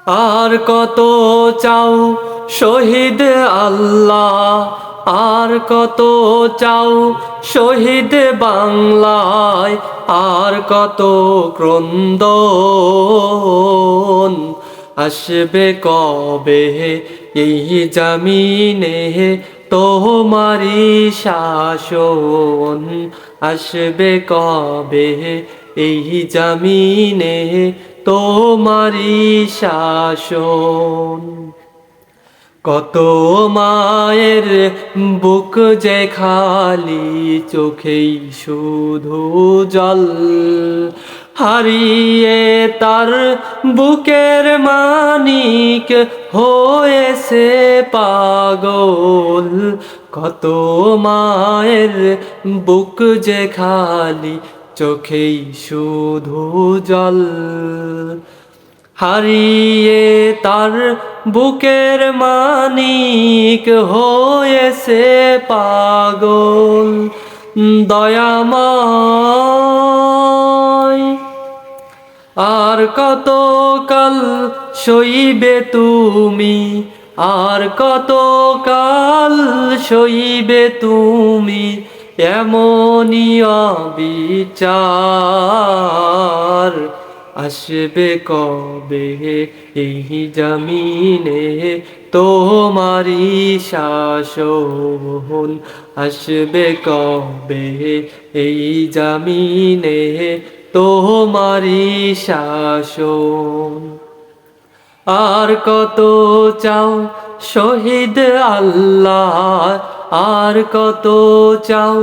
আর কত চাও শহীদ আল্লাহ, আর কত চাও শহীদ বাংলায়, আর কত ক্রন্দন আসবে কবে এই জমিনে তোমারি শাসন, আসবে কবে এই জমিনে তোমারি শাসন। কত মায়ের বুক যে খালি, চোখেই শুধু জল, হারিয়ে তার বুকের মানিক হয়েছে পাগল। কত মায়ের বুক যে খালি, চোখেই শুধু জল, হারিয়ে তার বুকের মানিক হয়েছে পাগল। দয়াময় আর কত কাল সইবে তুমি, আর কত কাল সইবে তুমি এমনি অবিচার, আসবে কবে এই জমিনে তোমারি শাসন, আসবে কবে এই জমিনে তোমারি শাসন। আর কত চাও শহীদ আল্লাহ, আর কত চাও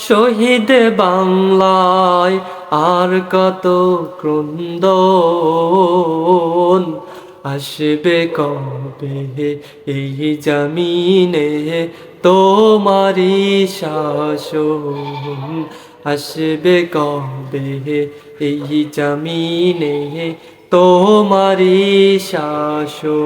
শহীদ বাংলায়, আর কত ক্রন্দন আসবে কবে এই জমিনে তোমারি শাসন, আসবে কবে এই জমিনে তোমারি শাসন।